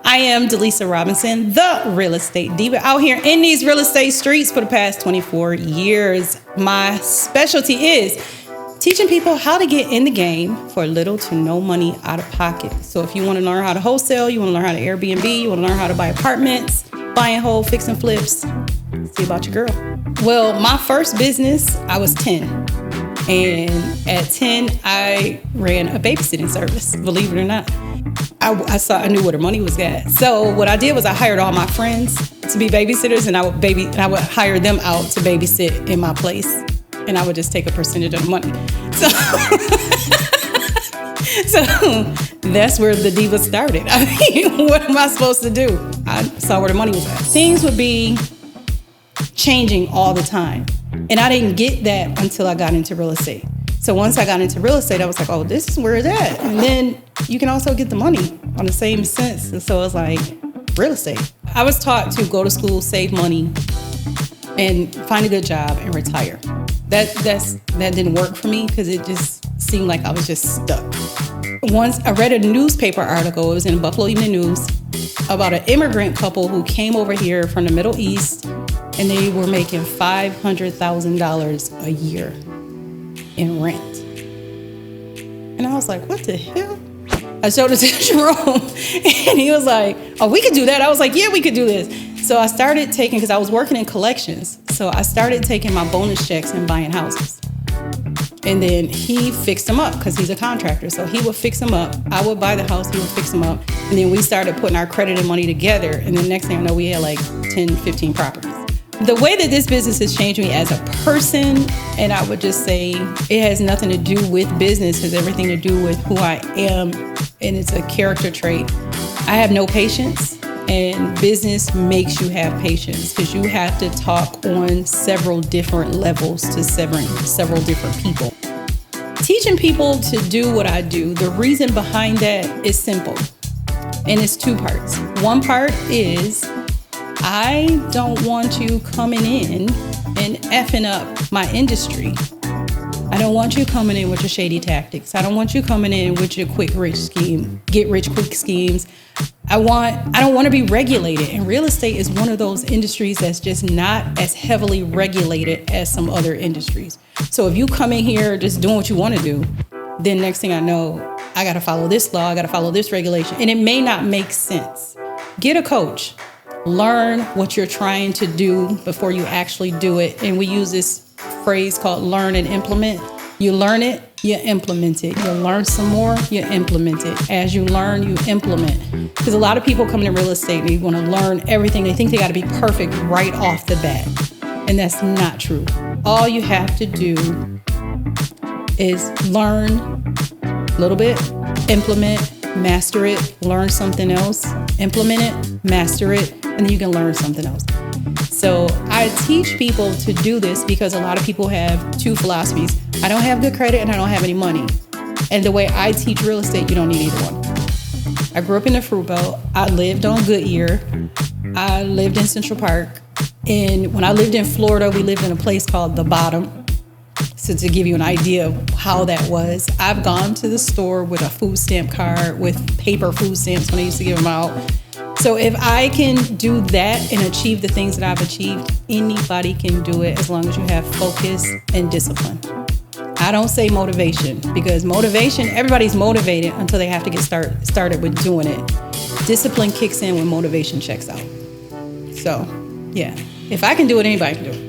I am Delisa Robinson, the real estate diva, out here in these real estate streets for the past 24 years. My specialty is teaching people how to get in the game for little to no money out of pocket. So if you want to learn how to wholesale, you want to learn how to Airbnb, you want to learn how to buy apartments, buy and hold, fix and flips, see about your girl. Well, my first business, I was 10. And at 10, I ran a babysitting service, believe it or not. I knew where the money was at. So what I did was I hired all my friends to be babysitters, and I would hire them out to babysit in my place, and I would just take a percentage of the money. So that's where the diva started. I mean, what am I supposed to do? I saw where the money was at. Things would be changing all the time, and I didn't get that until I got into real estate. So once I got into real estate, I was like, oh, this is where it's at. And then you can also get the money on the same sense. And so it's like real estate. I was taught to go to school, save money, and find a good job and retire. That didn't work for me because it just seemed like I was just stuck. Once I read a newspaper article, it was in the Buffalo Evening News, about an immigrant couple who came over here from the Middle East, and they were making $500,000 a year in rent. And I was like, what the hell? I showed it to Jerome, and he was like, oh, we could do that. I was like, yeah, we could do this. So I started taking, because I was working in collections, so I started taking my bonus checks and buying houses. And then he fixed them up because he's a contractor. So he would fix them up. I would buy the house, he would fix them up. And then we started putting our credit and money together. And then next thing I know, we had like 10, 15 properties. The way that this business has changed me as a person, and I would just say it has nothing to do with business, it has everything to do with who I am, and it's a character trait. I have no patience, and business makes you have patience because you have to talk on several different levels to several different people. Teaching people to do what I do, the reason behind that is simple, and it's two parts. One part is I don't want you coming in and effing up my industry. I don't want you coming in with your shady tactics. I don't want you coming in with your quick rich scheme, get rich quick schemes. I don't want to be regulated. And real estate is one of those industries that's just not as heavily regulated as some other industries. So if you come in here just doing what you want to do, then next thing I know, I got to follow this law, I got to follow this regulation. And it may not make sense. Get a coach. Learn what you're trying to do before you actually do it. And we use this phrase called learn and implement. You learn it, you implement it. You learn some more, you implement it. As you learn, you implement. Because a lot of people come into real estate and they want to learn everything. They think they got to be perfect right off the bat. And that's not true. All you have to do is learn a little bit, implement, master it, learn something else, implement it, master it, and then you can learn something else. So I teach people to do this because a lot of people have two philosophies. I don't have good credit and I don't have any money. And the way I teach real estate, you don't need either one. I grew up in the Fruit Belt. I lived on Goodyear. I lived in Central Park. And when I lived in Florida, we lived in a place called The Bottom. So to give you an idea of how that was, I've gone to the store with a food stamp card with paper food stamps when I used to give them out. So if I can do that and achieve the things that I've achieved, anybody can do it as long as you have focus and discipline. I don't say motivation because motivation, everybody's motivated until they have to get started with doing it. Discipline kicks in when motivation checks out. So yeah, if I can do it, anybody can do it.